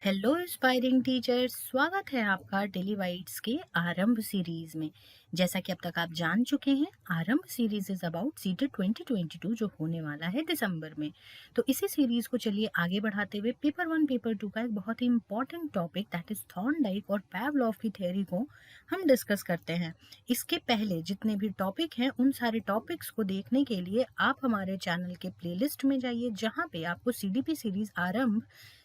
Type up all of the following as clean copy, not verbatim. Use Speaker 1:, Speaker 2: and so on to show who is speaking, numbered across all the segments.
Speaker 1: Hello inspiring teachers, स्वागत है आपका डेली वाइट्स के आरंभ सीरीज में। जैसा कि अब तक आप जान चुके हैं, आरंभ सीरीज इज अबाउट सीटेट 2022 जो होने वाला है दिसंबर में। तो इसी सीरीज को चलिए आगे बढ़ाते हुए पेपर 1 पेपर 2 का एक बहुत ही important topic that is Thorndike और पावलोव की थ्योरी को हम डिस्कस करते हैं। इसके पहले जितने भी टॉपिक हैं उन सारे टॉपिक्स को देखने के लिए आप हमारे चैनल के प्लेलिस्ट में जाइए, जहाँ पे आपको सीडीपी सीरीज आरंभ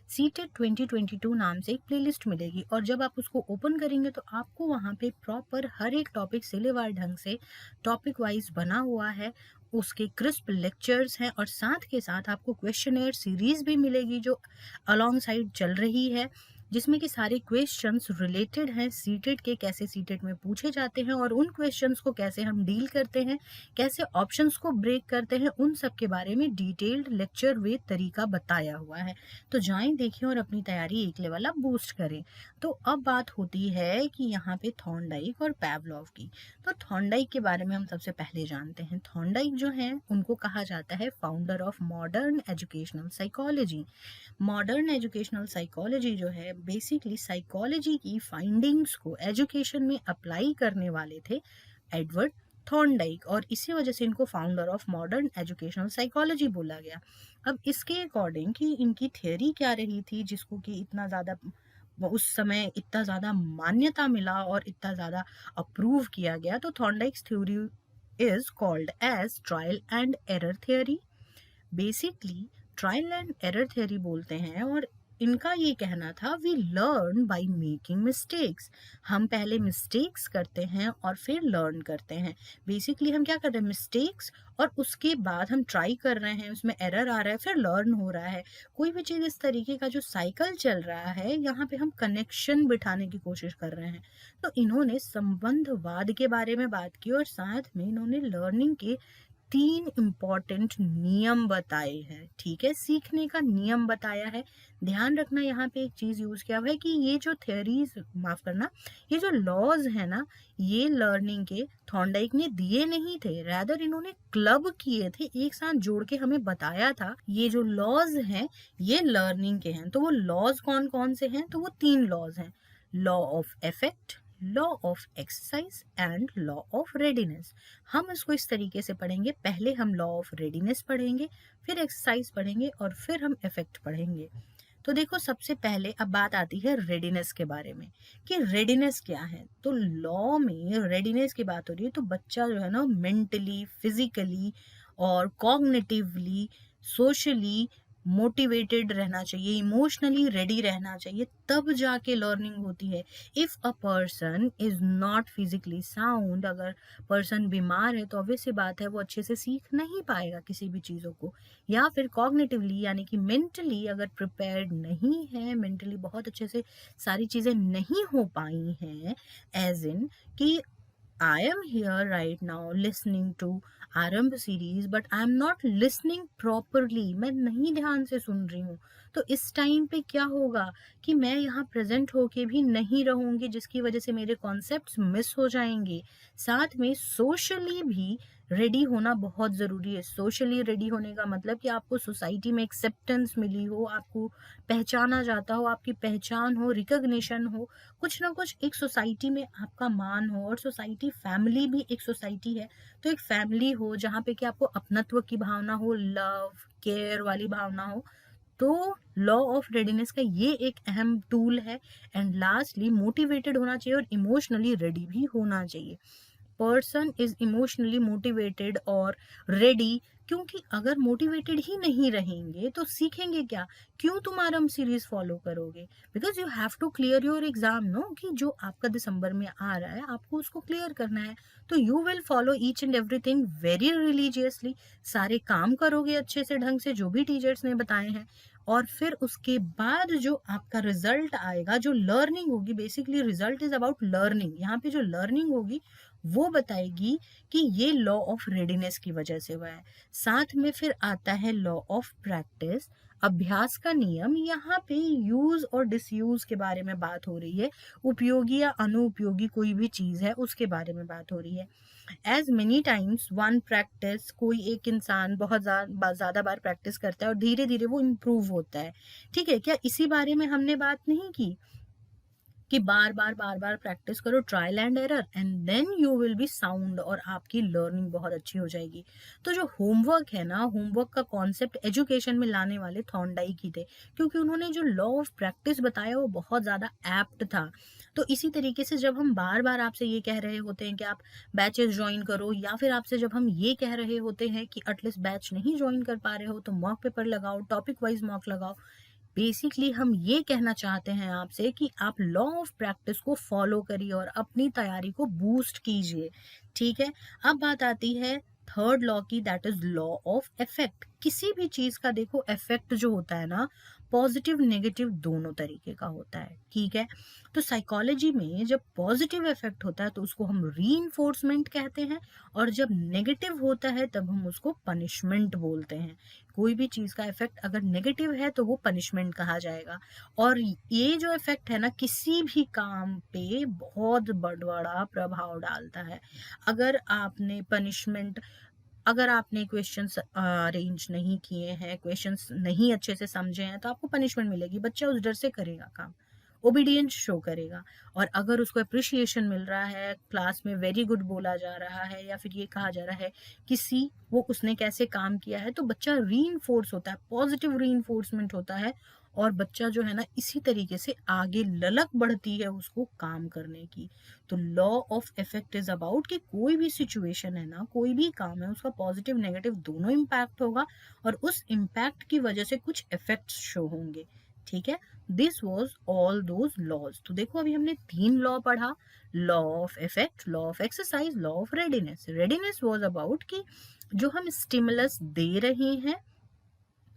Speaker 1: सीटेट 2022 नाम से एक प्लेलिस्ट मिलेगी। और जब आप उसको ओपन करेंगे तो आपको वहाँ पे प्रॉपर हर एक टॉपिक सिलेवार ढंग से टॉपिक वाइज बना हुआ है, उसके क्रिस्प लेक्चर्स हैं और साथ के साथ आपको क्वेश्चनेयर सीरीज भी मिलेगी जो अलॉन्ग साइड चल रही है, जिसमें कि सारे क्वेश्चंस रिलेटेड हैं सीटेट के, कैसे सीटेट में पूछे जाते हैं और उन क्वेश्चंस को कैसे हम डील करते हैं, कैसे ऑप्शंस को ब्रेक करते हैं, उन सब के बारे में डिटेल्ड लेक्चर वे तरीका बताया हुआ है। तो जाएं, देखें और अपनी तैयारी एक लेवल अप बूस्ट करें। तो अब बात होती है कि यहाँ पे थॉर्नडाइक और पावलोव की। तो थॉर्नडाइक के बारे में हम सबसे पहले जानते हैं। थॉर्नडाइक जो है उनको कहा जाता है founder of modern educational psychology. Modern educational psychology जो है बेसिकली साइकोलॉजी की फाइंडिंग्स को एजुकेशन में अप्लाई करने वाले थे एडवर्ड थॉर्नडाइक, और इसी वजह से इनको founder of modern educational psychology बोला गया। अब इसके अकॉर्डिंग कि इनकी थियोरी क्या रही थी जिसको कि इतना ज़्यादा उस समय इतना ज़्यादा मान्यता मिला और इतना ज़्यादा अप्रूव किया गया, तो Thorndike's theory is called as trial and error theory. Basically trial and error theory बोलते हैं, और इनका ये कहना था we learn by making mistakes. हम पहले मिस्टेक्स करते हैं और फिर लर्न करते हैं। बेसिकली हम क्या कर रहे हैं, मिस्टेक्स, और उसके बाद हम ट्राई कर रहे हैं, उसमें एरर आ रहा है, फिर लर्न हो रहा है। कोई भी चीज़ इस तरीके का जो साइकिल चल रहा है, यहाँ पे हम कनेक्शन बिठाने की कोशिश कर रहे हैं। तो इन्होंने संबंधवाद के बारे में बात की और साथ में इन्होंने लर्निंग के 3 इम्पॉर्टेंट नियम बताए हैं। ठीक है, सीखने का नियम बताया है। ध्यान रखना, यहाँ पे एक चीज यूज किया हुआ है कि ये जो थ्योरीज, माफ करना, ये जो लॉज है ना, ये लर्निंग के थॉर्नडाइक ने दिए नहीं थे, रादर इन्होंने क्लब किए थे, एक साथ जोड़ के हमें बताया था ये जो लॉज हैं ये लर्निंग के हैं। तो वो लॉज कौन कौन से हैं, तो वो 3 लॉज हैं, law of effect, law of exercise and law of readiness. हम इसको इस तरीके से पढ़ेंगे, पहले हम लॉ ऑफ रेडीनेस पढ़ेंगे, फिर एक्सरसाइज पढ़ेंगे और फिर हम इफेक्ट पढ़ेंगे। तो देखो, सबसे पहले अब बात आती है रेडीनेस के बारे में कि रेडीनेस क्या है। तो लॉ में रेडीनेस की बात हो रही है, तो बच्चा जो है ना मेंटली, फिजिकली और कॉग्निटिवली, सोशली मोटिवेटेड रहना चाहिए, इमोशनली रेडी रहना चाहिए, तब जाके लर्निंग होती है। If a person is not physically sound, अगर पर्सन बीमार है तो ऑब्वियस सी बात है वो अच्छे से सीख नहीं पाएगा किसी भी चीज़ों को। या फिर कॉग्निटिवली यानी कि मेंटली अगर प्रिपेयर्ड नहीं है, मेंटली बहुत अच्छे से सारी चीज़ें नहीं हो पाई हैं, एज इन कि I am here right now listening to आरंभ series, but I am not listening properly, मैं नहीं ध्यान से सुन रही हूँ। तो इस टाइम पे क्या होगा कि मैं यहाँ प्रेजेंट होके भी नहीं रहूंगी, जिसकी वजह से मेरे कॉन्सेप्ट्स मिस हो जाएंगे। साथ में सोशली भी रेडी होना बहुत ज़रूरी है। सोशली रेडी होने का मतलब कि आपको सोसाइटी में एक्सेप्टेंस मिली हो, आपको पहचाना जाता हो, आपकी पहचान हो, रिकग्निशन हो, कुछ ना कुछ एक सोसाइटी में आपका मान हो। और सोसाइटी, फैमिली भी एक सोसाइटी है, तो एक फैमिली हो जहाँ पे कि आपको अपनत्व की भावना हो, लव केयर वाली भावना हो। तो लॉ ऑफ रेडीनेस का ये एक अहम टूल है। एंड लास्टली मोटिवेटेड होना चाहिए और इमोशनली रेडी भी होना चाहिए। पर्सन इज इमोशनली मोटिवेटेड और रेडी, क्योंकि अगर मोटिवेटेड ही नहीं रहेंगे तो सीखेंगे क्या, क्यों तुम आरंभ सीरीज फॉलो करोगे? Because you have to clear your exam, no, कि जो आपका दिसंबर में आ रहा है आपको उसको क्लियर करना है। तो you will follow each and everything very religiously, सारे काम करोगे अच्छे से ढंग से जो भी टीचर्स ने बताए हैं, और फिर उसके बाद जो आपका रिजल्ट आएगा, जो लर्निंग होगी, basically result is about learning, यहाँ पे जो लर्निंग होगी वो बताएगी कि ये लॉ ऑफ रेडीनेस की वजह से हुआ है। साथ में फिर आता है लॉ ऑफ प्रैक्टिस। अभ्यास का नियम, यहाँ पे यूज और डिसयूज के बारे में बात हो रही है। उपयोगी या अनुपयोगी कोई भी चीज है उसके बारे में बात हो रही है। As many times one practice, कोई एक इंसान बहुत ज्यादा बार प्रैक्टिस करता है और धीरे धीरे वो इम्प्रूव होता है। ठीक है, क्या इसी बारे में हमने बात नहीं की कि बार बार प्रैक्टिस करो, trial and error, and then you will be sound, और आपकी लर्निंग बहुत अच्छी हो जाएगी। तो जो होमवर्क है ना, होमवर्क का कॉन्सेप्ट एजुकेशन में लाने वाले थॉर्नडाइक ही थे, क्योंकि उन्होंने जो लॉ ऑफ प्रैक्टिस बताया वो बहुत ज्यादा एप्ट था। तो इसी तरीके से जब हम बार बार आपसे ये कह रहे होते हैं कि आप बैचेस ज्वाइन करो, या फिर आपसे जब हम ये कह रहे होते हैं कि एटलीस्ट बैच नहीं ज्वाइन कर पा रहे हो तो मॉक पेपर लगाओ, टॉपिक वाइज मॉक लगाओ, बेसिकली हम ये कहना चाहते हैं आपसे कि आप लॉ ऑफ प्रैक्टिस को फॉलो करिए और अपनी तैयारी को बूस्ट कीजिए। ठीक है, अब बात आती है थर्ड लॉ की, that is law of effect. किसी भी चीज का देखो इफेक्ट जो होता है ना, पॉजिटिव नेगेटिव दोनों तरीके का होता है। ठीक है, तो साइकोलॉजी में जब पॉजिटिव इफेक्ट होता है तो उसको हम रीइंफोर्समेंट कहते हैं, और जब नेगेटिव होता है तब हम उसको पनिशमेंट बोलते हैं। कोई भी चीज का इफेक्ट अगर नेगेटिव है तो वो पनिशमेंट कहा जाएगा। और ये जो इफेक्ट है ना, किसी भी काम पे बहुत बड़ा प्रभाव डालता है। अगर आपने पनिशमेंट, अगर आपने क्वेश्चंस अरेंज नहीं किए हैं, क्वेश्चंस नहीं अच्छे से समझे हैं, तो आपको पनिशमेंट मिलेगी। बच्चा उस डर से करेगा काम, ओबीडियंस शो करेगा। और अगर उसको अप्रिशिएशन मिल रहा है, क्लास में वेरी गुड बोला जा रहा है, या फिर ये कहा जा रहा है कि सी वो उसने कैसे काम किया है, तो बच्चा रीइंफोर्स होता है, पॉजिटिव रीइंफोर्समेंट होता है। और बच्चा जो है ना, इसी तरीके से आगे ललक बढ़ती है उसको काम करने की। तो law of effect is about कि कोई भी सिचुएशन है ना, कोई भी काम है, उसका पॉजिटिव नेगेटिव दोनों इम्पैक्ट होगा, और उस इम्पैक्ट की वजह से कुछ इफेक्ट्स शो होंगे। ठीक है, this was all those laws. तो देखो अभी हमने 3 लॉ पढ़ा, law of effect, law of exercise, law of readiness. Readiness was about कि जो हम स्टिमुलस दे रहे हैं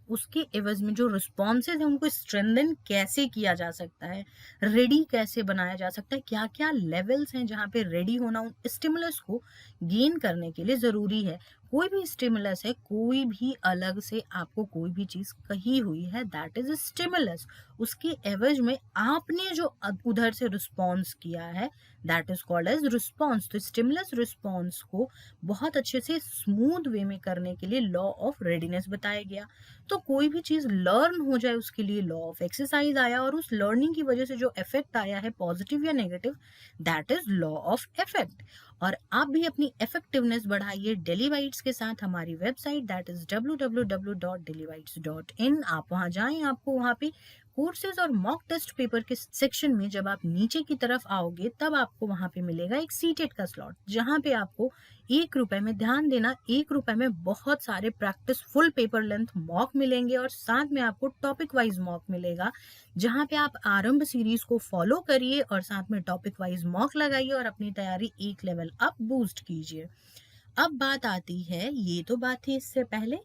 Speaker 1: उसके एवज में जो रिस्पॉन्सेज है उनको स्ट्रेंथन कैसे किया जा सकता है, रेडी कैसे बनाया जा सकता है, क्या क्या लेवल्स हैं जहाँ पे रेडी होना उन स्टिमुलस को गेन करने के लिए जरूरी है। कोई भी स्टिमुलस है, कोई भी अलग से आपको कोई भी चीज कही हुई है, दैट इज स्टिमुलस। उसके एवज में आपने जो उधर से रिस्पॉन्स किया है, that is called as response. तो स्टिमुलस रिस्पॉन्स को बहुत अच्छे से स्मूथ वे में करने के लिए लॉ ऑफ रेडीनेस बताया गया। तो कोई भी चीज लर्न हो जाए उसके लिए लॉ ऑफ एक्सरसाइज आया, और उस लर्निंग की वजह से जो इफेक्ट आया है पॉजिटिव या negative, that is law of effect. और आप भी अपनी इफेक्टिवनेस बढ़ाइए डेलीवाइट्स के साथ। हमारी वेबसाइट दैट इज www.dailybites.in, आप वहां जाएं, आपको वहां पे कोर्सेज और मॉक टेस्ट पेपर के सेक्शन में जब आप नीचे की तरफ आओगे तब आपको वहां पे मिलेगा एक सीटेट का स्लॉट, जहां पे आपको 1 रुपए में, ध्यान देना, 1 रुपए में बहुत सारे practice full paper length mock मिलेंगे, और साथ में आपको टॉपिक वाइज मॉक मिलेगा, जहां पे आप आरंभ सीरीज को फॉलो करिए और साथ में टॉपिक वाइज मॉक लगाइए और अपनी तैयारी एक लेवल अप बूस्ट कीजिए। अब बात आती है, ये तो बात थी इससे पहले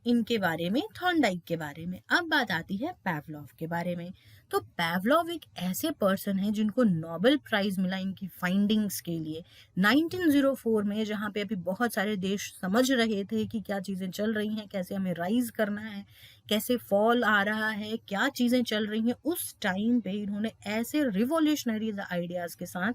Speaker 1: इनके बारे में, थॉर्नडाइक के बारे में। अब बात आती है पैवलोव के बारे में। तो पैवलोव एक ऐसे पर्सन है जिनको नोबेल प्राइज मिला इनकी फाइंडिंग्स के लिए 1904 में, जहाँ पे अभी बहुत सारे देश समझ रहे थे कि क्या चीजें चल रही हैं, कैसे हमें राइज करना है, कैसे फॉल आ रहा है, क्या चीजें चल रही हैं। उस टाइम पे इन्होंने ऐसे रिवोल्यूशनरी आइडियाज के साथ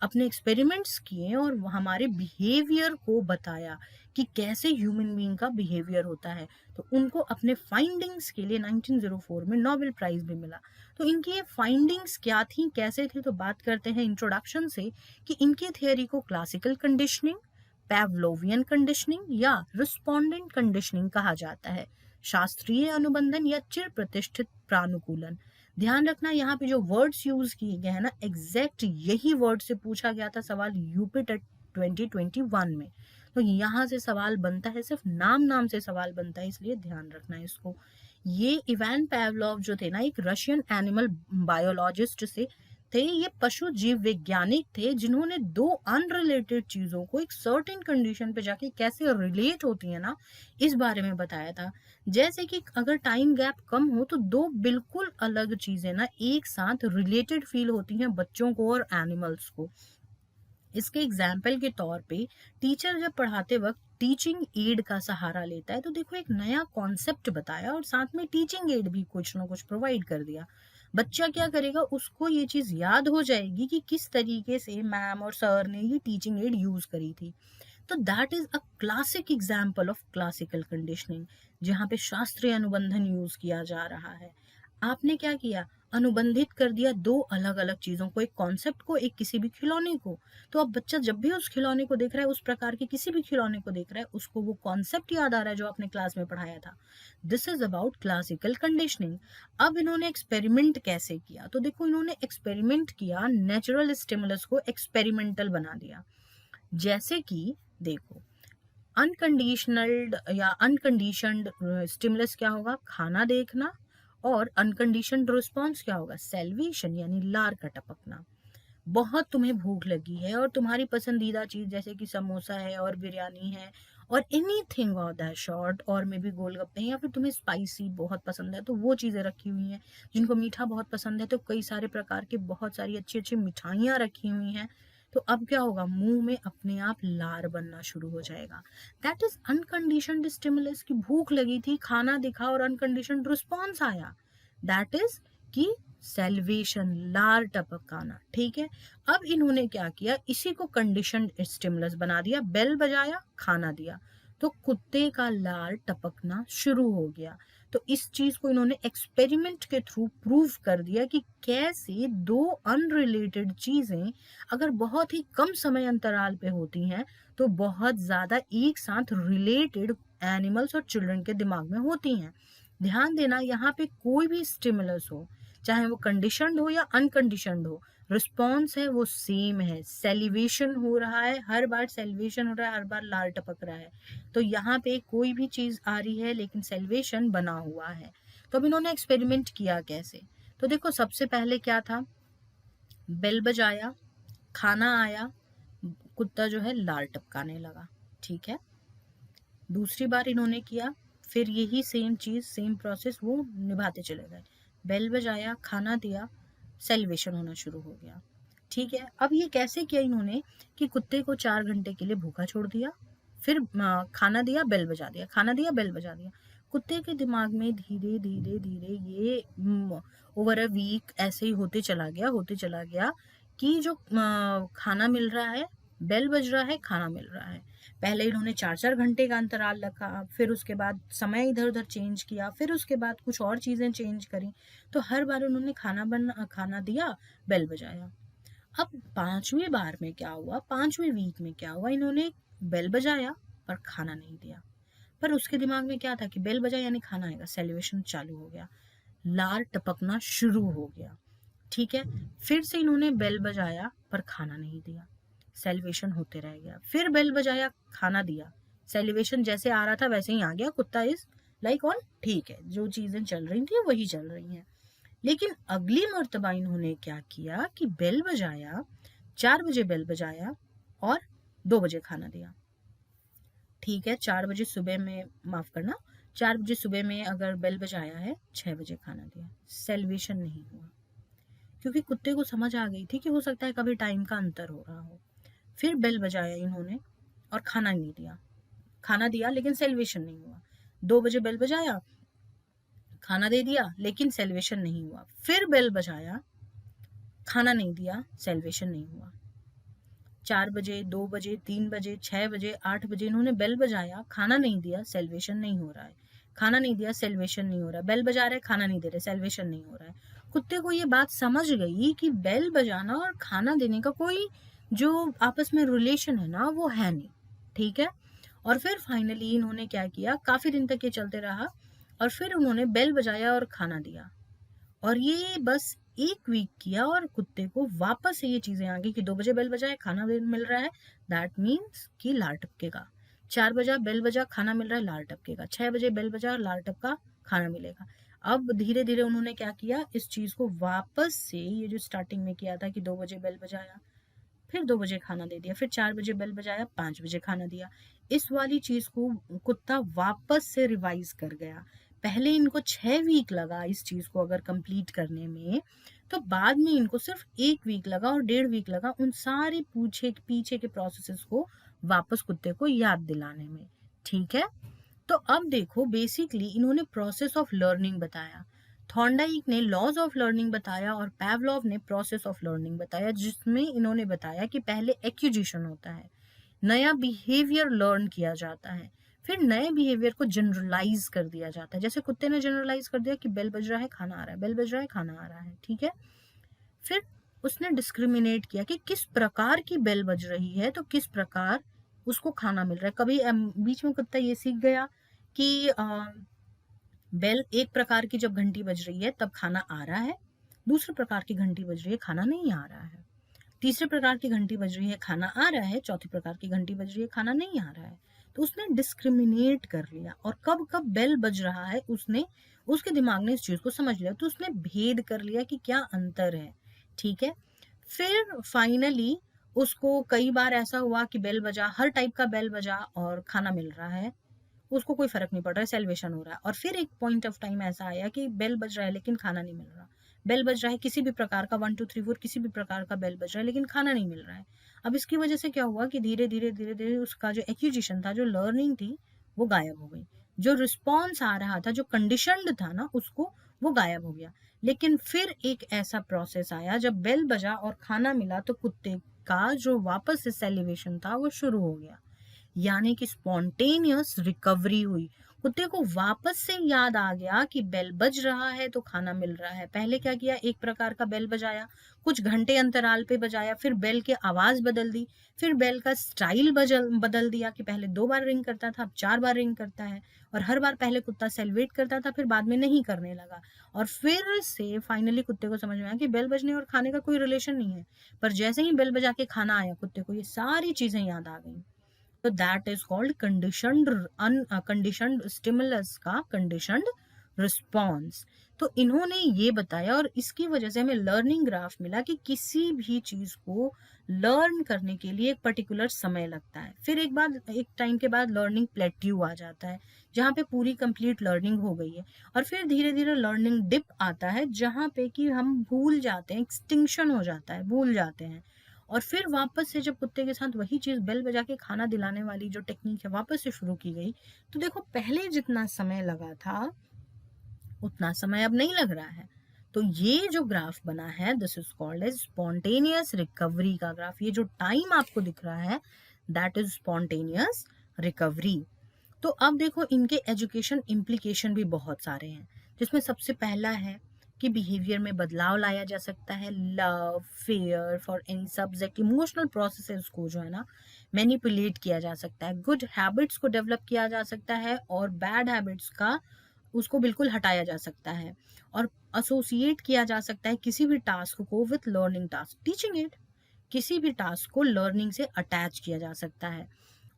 Speaker 1: अपने एक्सपेरिमेंट्स किए और हमारे बिहेवियर को बताया कि कैसे ह्यूमन बीइंग का बिहेवियर होता है। तो उनको अपने फाइंडिंग्स के लिए 1904 में नोबेल प्राइज भी मिला। तो इनकी ये फाइंडिंग्स क्या थी, कैसे थे, तो बात करते हैं इंट्रोडक्शन से कि इनकी थियोरी को क्लासिकल कंडीशनिंग, पैवलोवियन कंडीशनिंग या रिस्पोंडेंट कंडीशनिंग कहा जाता है, शास्त्रीय अनुबंधन या चिर प्रतिष्ठित प्रानुकूलन। ध्यान रखना यहाँ पे जो वर्ड्स यूज किए गए हैं ना, एग्जैक्ट यही वर्ड से पूछा गया था सवाल यूपी टेट 2021 में। तो यहाँ से सवाल बनता है, सिर्फ नाम नाम से सवाल बनता है, इसलिए ध्यान रखना है इसको। ये इवान पैवलोव जो थे ना, एक रशियन एनिमल बायोलॉजिस्ट से थे, ये पशु जीव वैज्ञानिक थे जिन्होंने 2 अनरिलेटेड चीजों को एक सर्टेन कंडीशन पे जाके कैसे रिलेट होती है ना, इस बारे में बताया था। जैसे कि अगर टाइम गैप कम हो तो 2 बिल्कुल अलग चीजें ना एक साथ रिलेटेड फील होती हैं बच्चों को और एनिमल्स को। इसके एग्जाम्पल के तौर पे टीचर जब पढ़ाते वक्त टीचिंग एड का सहारा लेता है, तो देखो एक नया कॉन्सेप्ट बताया और साथ में टीचिंग एड भी कुछ ना कुछ प्रोवाइड कर दिया। बच्चा क्या करेगा, उसको ये चीज याद हो जाएगी कि किस तरीके से मैम और सर ने ये टीचिंग एड यूज करी थी। तो that is a classic example of classical conditioning, जहाँ पे शास्त्रीय अनुबंधन यूज किया जा रहा है। आपने क्या किया, अनुबंधित कर दिया दो अलग अलग चीजों को, एक कॉन्सेप्ट को, एक किसी भी खिलौने को। तो अब बच्चा जब भी उस खिलौने को देख रहा है, उस प्रकार के किसी भी खिलौने को देख रहा है, उसको वो कॉन्सेप्ट याद आ रहा है जो आपने क्लास में पढ़ाया था। This is about classical conditioning. अब इन्होंने एक्सपेरिमेंट कैसे किया, तो देखो इन्होंने एक्सपेरिमेंट किया, नेचुरल स्टिमुलस को एक्सपेरिमेंटल बना दिया। जैसे कि देखो, अनकंडीशनल या अनकंडीशनड स्टिमुलस क्या होगा, खाना देखना, और अनकंडीशनड रिस्पॉन्स क्या होगा, सेल्वेशन यानी लार का टपकना। बहुत तुम्हें भूख लगी है और तुम्हारी पसंदीदा चीज जैसे कि समोसा है और बिरयानी है और एनीथिंग ऑफ दैट शॉर्ट, और मे भी गोलगप्पे हैं, या फिर तुम्हें स्पाइसी बहुत पसंद है तो वो चीजें रखी हुई हैं। जिनको मीठा बहुत पसंद है तो कई सारे प्रकार के बहुत सारी अच्छी अच्छी मिठाइयाँ रखी हुई हैं। तो अब क्या होगा, मुंह में अपने आप लार बनना शुरू हो जाएगा। दैट इज अनकंडीशनड स्टिमुलस, की भूख लगी थी, खाना दिखा और अनकंडीशनड रिस्पॉन्स आया। दैट इज कि सेल्वेशन, लार टपकाना। ठीक है। अब इन्होंने क्या किया, इसी को कंडीशनड स्टिमुलस बना दिया, बेल बजाया, खाना दिया, तो कुत्ते का लार टपकना शुरू हो गया। तो इस चीज को इन्होंने एक्सपेरिमेंट के थ्रू प्रूव कर दिया कि कैसे दो अनरिलेटेड चीजें अगर बहुत ही कम समय अंतराल पे होती हैं तो बहुत ज्यादा एक साथ रिलेटेड एनिमल्स और चिल्ड्रन के दिमाग में होती हैं। ध्यान देना, यहाँ पे कोई भी स्टिमुलस हो, चाहे वो कंडीशनड हो या अनकंडीशनड हो, रिस्पॉन्स है वो सेम है। सेलिवेशन हो रहा है, हर बार सेलिवेशन हो रहा है, हर बार लार टपक रहा है। तो यहाँ पे कोई भी चीज आ रही है लेकिन सेलिवेशन बना हुआ है। तो अब इन्होंने एक्सपेरिमेंट किया कैसे, तो देखो सबसे पहले क्या था, बेल बजाया, खाना आया, कुत्ता जो है लार टपकाने लगा। ठीक है। दूसरी बार इन्होंने किया, फिर यही सेम चीज, सेम प्रोसेस वो निभाते चले गए। बेल बजाया, खाना दिया, सेलिब्रेशन होना शुरू हो गया। ठीक है। अब ये कैसे किया इन्होंने, कि कुत्ते को 4 घंटे के लिए भूखा छोड़ दिया, फिर खाना दिया, बेल बजा दिया, खाना दिया, बेल बजा दिया। कुत्ते के दिमाग में धीरे धीरे धीरे ये ओवर अ वीक ऐसे ही होते चला गया कि जो खाना मिल रहा है, बेल बज रहा है, खाना मिल रहा है। पहले इन्होंने 4 4 घंटे का अंतराल रखा, फिर उसके बाद समय इधर उधर चेंज किया, फिर उसके बाद कुछ और चीजें चेंज करी। तो हर बार उन्होंने खाना दिया, बेल बजाया। अब 5वीं बार में क्या हुआ, 5वें वीक में क्या हुआ, इन्होंने बेल बजाया पर खाना नहीं दिया। पर उसके दिमाग में क्या था कि बेल बजाया यानी खाना आएगा, सेलिब्रेशन चालू हो गया, लार टपकना शुरू हो गया। ठीक है। फिर से इन्होंने बेल बजाया पर खाना नहीं दिया, सेलिब्रेशन होते रह गया। फिर बेल बजाया, खाना दिया, सेलिब्रेशन जैसे आ रहा था वैसे ही आ गया। कुत्ता इज लाइक ऑन, ठीक है, जो चीजें चल रही थी वही चल रही हैं। लेकिन अगली मर्तबा इन्होंने क्या किया कि बेल बजाया, 4 बजे बेल बजाया और 2 बजे खाना दिया। ठीक है। 4 बजे सुबह में, माफ करना, 4 बजे सुबह में अगर बेल बजाया है, 6 बजे खाना दिया, सेलिब्रेशन नहीं हुआ, क्योंकि कुत्ते को समझ आ गई थी कि हो सकता है कभी टाइम का अंतर हो रहा हो। फिर बेल बजाया इन्होंने और खाना नहीं दिया, खाना दिया लेकिन सेलिब्रेशन नहीं हुआ। 2 बजे बेल बजाया, खाना दे दिया लेकिन सेलिब्रेशन नहीं हुआ। फिर बेल बजाया, खाना नहीं दिया, सेलिब्रेशन नहीं हुआ। 4 बजे, 2 बजे, 3 बजे, 6 बजे, 8 बजे इन्होंने बेल बजाया, खाना नहीं दिया, सेलिब्रेशन नहीं हो रहा है, खाना नहीं दिया, सेलिब्रेशन नहीं हो रहा है, बेल बजा रहे, खाना नहीं दे रहे, सेलिब्रेशन नहीं हो रहा है। कुत्ते को ये बात समझ गई कि बेल बजाना और खाना देने का कोई जो आपस में रिलेशन है ना, वो है नहीं। ठीक है। और फिर फाइनली इन्होंने क्या किया, काफी दिन तक ये चलते रहा, और फिर उन्होंने बेल बजाया और खाना दिया, और ये बस 1 वीक किया और कुत्ते को वापस से ये चीजें आ गई कि 2 बजे बेल बजाए, खाना मिल रहा है, दैट मीन्स कि लार टपकेगा। 4 बजा बेल बजा, खाना मिल रहा है, लार टपकेगा। 6 बजे बेल बजा, लार टपका, खाना मिलेगा। अब धीरे धीरे उन्होंने क्या किया, इस चीज को वापस से, ये जो स्टार्टिंग में किया था कि 2 बजे बेल बजाया, फिर 2 बजे खाना दे दिया, फिर 4 बजे बेल बजाया, 5 बजे खाना दिया, इस वाली चीज को कुत्ता वापस से रिवाइज कर गया। पहले इनको 6 वीक लगा इस चीज को अगर कंप्लीट करने में, तो बाद में इनको सिर्फ 1 वीक लगा और 1.5 वीक लगा उन सारे पीछे के प्रोसेसेस को वापस कुत्ते को याद दिलाने में। ठीक है, तो अब देखो बेसिकली इन्होंने प्रोसेस ऑफ लर्निंग बताया, थॉर्नडाइक ने लॉज ऑफ लर्निंग बताया और पैवलोव ने प्रोसेस ऑफ लर्निंग बताया, जिसमें इन्होंने बताया कि पहले एक्यूजिशन होता है, नया बिहेवियर लर्न किया जाता है, फिर नए बिहेवियर को जनरलाइज कर दिया जाता है। जैसे कुत्ते ने जनरलाइज कर दिया कि बेल बज रहा है खाना आ रहा है, बेल बज रहा है खाना आ रहा है। ठीक है, फिर उसने डिस्क्रिमिनेट किया कि किस प्रकार की बेल बज रही है तो किस प्रकार उसको खाना मिल रहा है। कभी बीच में कुत्ता ये सीख गया कि बेल एक प्रकार की जब घंटी बज रही है तब खाना आ रहा है, दूसरे प्रकार की घंटी बज रही है खाना नहीं आ रहा है, तीसरे प्रकार की घंटी बज रही है खाना आ रहा है, चौथी प्रकार की घंटी बज रही है खाना नहीं आ रहा है। तो उसने डिस्क्रिमिनेट कर लिया और कब कब बेल बज रहा है उसने उसके दिमाग ने इस चीज को समझ लिया, तो उसने भेद कर लिया कि क्या अंतर है। ठीक है, फिर फाइनली उसको कई बार ऐसा हुआ कि बेल बजा, हर टाइप का बेल बजा और खाना मिल रहा है, उसको कोई फर्क नहीं पड़ रहा है, सेल्वेशन हो रहा है। और फिर एक पॉइंट ऑफ टाइम ऐसा आया कि बेल बज रहा है लेकिन खाना नहीं मिल रहा, बेल बज रहा है किसी भी प्रकार का 1 2 3 4 किसी भी प्रकार का बेल बज रहा है लेकिन खाना नहीं मिल रहा है। अब इसकी वजह से क्या हुआ कि धीरे धीरे धीरे धीरे उसका जो एक्यूजिशन था, जो लर्निंग थी, वो गायब हो गई, जो रिस्पॉन्स आ रहा था, जो कंडीशनड था ना उसको, वो गायब हो गया। लेकिन फिर एक ऐसा प्रोसेस आया जब बेल बजा और खाना मिला तो कुत्ते का जो वापस से सेलिब्रेशन था वो शुरू हो गया, यानी कि स्पॉन्टेनियस रिकवरी हुई। कुत्ते को वापस से याद आ गया कि बेल बज रहा है तो खाना मिल रहा है। पहले क्या किया, एक प्रकार का बेल बजाया, कुछ घंटे अंतराल पे बजाया, फिर बेल की आवाज बदल दी, फिर बेल का स्टाइल बदल दिया कि पहले 2 बार रिंग करता था अब 4 बार रिंग करता है, और हर बार पहले कुत्ता सेलिब्रेट करता था फिर बाद में नहीं करने लगा। और फिर से फाइनली कुत्ते को समझ में आया कि बेल बजने और खाने का कोई रिलेशन नहीं है, पर जैसे ही बेल बजा के खाना आया कुत्ते को ये सारी चीजें याद आ गई। तो that is called conditioned stimulus का कंडीशनड रिस्पॉन्स। तो इन्होंने ये बताया और इसकी वजह से हमें लर्निंग ग्राफ मिला कि किसी भी चीज को लर्न करने के लिए एक पर्टिकुलर समय लगता है, फिर एक टाइम के बाद लर्निंग प्लेट्यू आ जाता है जहाँ पे पूरी कंप्लीट लर्निंग हो गई है, और फिर धीरे धीरे लर्निंग डिप आता है जहाँ पे कि हम भूल जाते हैं, एक्सटिंक्शन हो जाता है, भूल जाते हैं। और फिर वापस से जब कुत्ते के साथ वही चीज बेल बजा के खाना दिलाने वाली जो टेक्निक है वापस से शुरू की गई, तो देखो पहले जितना समय लगा था उतना समय अब नहीं लग रहा है। तो ये जो ग्राफ बना है this is called as spontaneous recovery का ग्राफ। ये जो टाइम आपको दिख रहा है दैट इज स्पॉन्टेनियस रिकवरी। तो अब देखो इनके एजुकेशन इम्प्लीकेशन भी बहुत सारे हैं, जिसमें सबसे पहला है कि बिहेवियर में बदलाव लाया जा सकता है, love fair for any subject, emotional processes को जो है ना मैनिपुलेट किया जा सकता है, गुड हैबिट्स को डेवलप किया जा सकता है और बैड हैबिट्स का उसको बिल्कुल हटाया जा सकता है, और एसोसिएट किया जा सकता है किसी भी टास्क को with learning task, teaching it, किसी भी टास्क को लर्निंग से अटैच किया जा सकता है।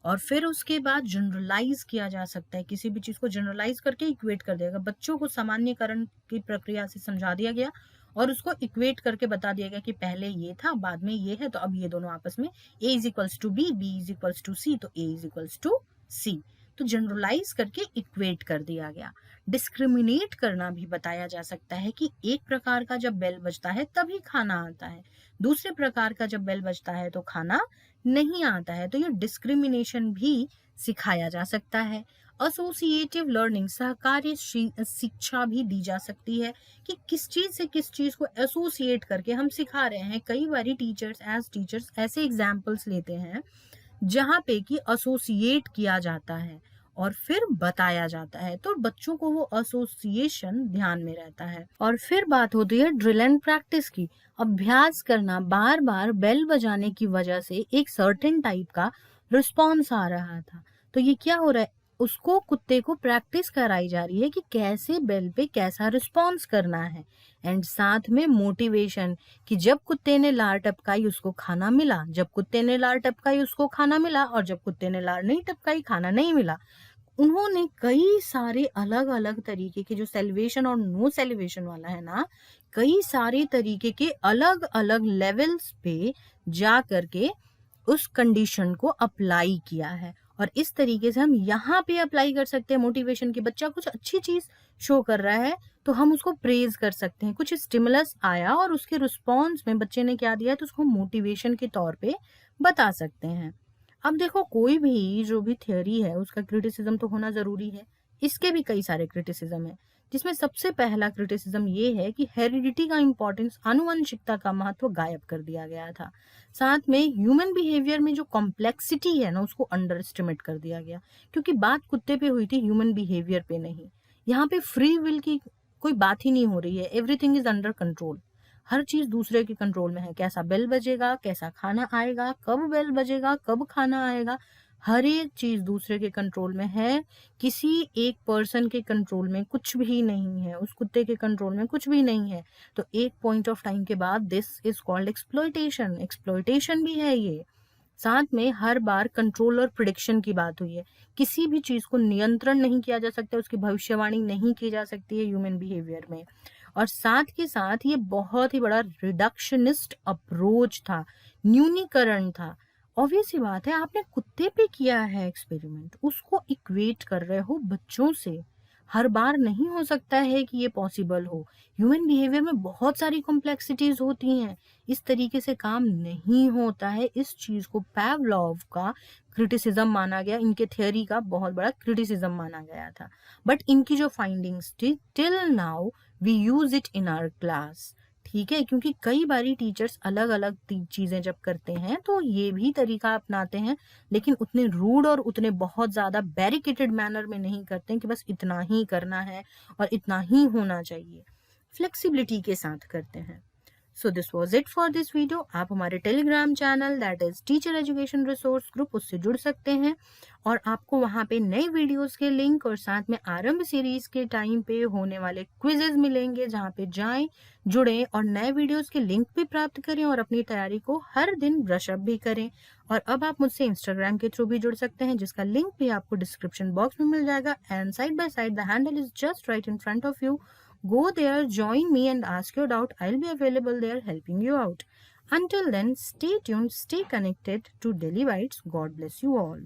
Speaker 1: और फिर उसके बाद जनरलाइज किया जा सकता है, किसी भी चीज को जनरलाइज करके इक्वेट कर देगा, बच्चों को सामान्यकरण की प्रक्रिया से समझा दिया गया और उसको इक्वेट करके बता दिया गया कि पहले ये था बाद में ये है, तो अब ये दोनों आपस में a is equals to B, b is equals to c, तो a is equals to c, तो जनरलाइज करके इक्वेट कर दिया गया। डिस्क्रिमिनेट करना भी बताया जा सकता है कि एक प्रकार का जब बेल बजता है तभी खाना आता है, दूसरे प्रकार का जब बेल बजता है तो खाना नहीं आता है, तो ये डिस्क्रिमिनेशन भी सिखाया जा सकता है। एसोसिएटिव लर्निंग सहकार्य शिक्षा भी दी जा सकती है कि किस चीज से किस चीज को एसोसिएट करके हम सिखा रहे हैं। कई बारी टीचर्स ऐसे एग्जाम्पल्स लेते हैं जहाँ पे कि एसोसिएट किया जाता है और फिर बताया जाता है, तो बच्चों को वो एसोसिएशन ध्यान में रहता है। और फिर बात होती है ड्रिल एंड प्रैक्टिस की। अभ्यास करना, बार बार बेल बजाने की वजह से एक सर्टेन टाइप का रिस्पॉन्स आ रहा था, तो ये क्या हो रहा है, उसको कुत्ते को प्रैक्टिस कराई जा रही है कि कैसे बेल पे कैसा रिस्पॉन्स करना है, एंड साथ में मोटिवेशन कि जब कुत्ते ने लार टपकाई उसको खाना मिला, जब कुत्ते ने लार टपकाई उसको खाना मिला, और जब कुत्ते ने लार नहीं टपकाई खाना नहीं मिला। उन्होंने कई सारे अलग अलग तरीके के जो सेलिब्रेशन और नो सेलिब्रेशन वाला है ना, कई सारे तरीके के अलग अलग लेवल्स पे जा करके उस कंडीशन को अप्लाई किया है, और इस तरीके से हम यहाँ पे अप्लाई कर सकते हैं मोटिवेशन की। बच्चा कुछ अच्छी चीज शो कर रहा है तो हम उसको प्रेज कर सकते हैं। कुछ स्टिमुलस आया और उसके रिस्पॉन्स में बच्चे ने क्या दिया है, तो उसको मोटिवेशन के तौर पे बता सकते हैं। अब देखो, कोई भी जो भी थ्योरी है उसका क्रिटिसिज्म तो होना ज़रूरी है। इसके भी कई सारे क्रिटिसिज्म है, जिसमें सबसे पहला क्रिटिसिज्म ये है कि हेरिडिटी का इम्पोर्टेंस, आनुवंशिकता का महत्व गायब कर दिया गया था। साथ में ह्यूमन बिहेवियर में जो कॉम्प्लेक्सिटी है ना, उसको अंडर एस्टिमेट कर दिया गया, क्योंकि बात कुत्ते पे हुई थी, ह्यूमन बिहेवियर पे नहीं। यहाँ पे फ्री विल की कोई बात ही नहीं हो रही है। Everything is under control. हर चीज दूसरे के कंट्रोल में है। कैसा बेल बजेगा, कैसा खाना आएगा, कब बेल बजेगा, कब खाना आएगा, हर एक चीज दूसरे के कंट्रोल में है। किसी एक पर्सन के कंट्रोल में कुछ भी नहीं है, उस कुत्ते के कंट्रोल में कुछ भी नहीं है। तो एक पॉइंट ऑफ टाइम के बाद this is called exploitation. Exploitation भी है ये। साथ में हर बार कंट्रोल और प्रिडिक्शन की बात हुई है। किसी भी चीज को नियंत्रण नहीं किया जा सकता, उसकी भविष्यवाणी नहीं की जा सकती है ह्यूमन बिहेवियर में। और साथ के साथ ये बहुत ही बड़ा रिडक्शनिस्ट अप्रोच था, न्यूनीकरण था। ऑब्वियस सी बात है, आपने कुत्ते पे किया है एक्सपेरिमेंट, उसको इक्वेट कर रहे हो बच्चों से। हर बार नहीं हो सकता है कि ये पॉसिबल हो। ह्यूमन बिहेवियर में बहुत सारी कॉम्प्लेक्सिटीज होती हैं, इस तरीके से काम नहीं होता है। इस चीज को पावलोव का क्रिटिसिज्म माना गया, इनके थ्योरी का बहुत बड़ा क्रिटिसिज्म माना गया था। बट इनकी जो फाइंडिंग्स थी, till now we use it in our class. ठीक है, क्योंकि कई बारी टीचर्स अलग अलग चीजें जब करते हैं तो ये भी तरीका अपनाते हैं, लेकिन उतने रूड और उतने बहुत ज्यादा बैरिकेटेड मैनर में नहीं करते हैं कि बस इतना ही करना है और इतना ही होना चाहिए। फ्लेक्सिबिलिटी के साथ करते हैं। So this was it for this video. आप हमारे Telegram channel that is teacher education resource group, उससे जुड़ सकते हैं और आपको वहाँ पे नए वीडियोस के लिंक और साथ में आरंभ सीरीज के टाइम पे होने वाले क्विजेज मिलेंगे, जहाँ पे जाएं, जुड़ें और नए वीडियोस के लिंक भी प्राप्त करें और अपनी तैयारी को हर दिन ब्रश अप भी करें। और अब आप मुझसे इंस्टाग्राम के थ्रू भी जुड़ सकते हैं, जिसका लिंक भी आपको डिस्क्रिप्शन बॉक्स में मिल जाएगा। And side by side the handle is just right in front of you. Go there, join me and ask your doubt. I'll be available there helping you out. Until then, stay tuned, stay connected to Daily Bites. God bless you all.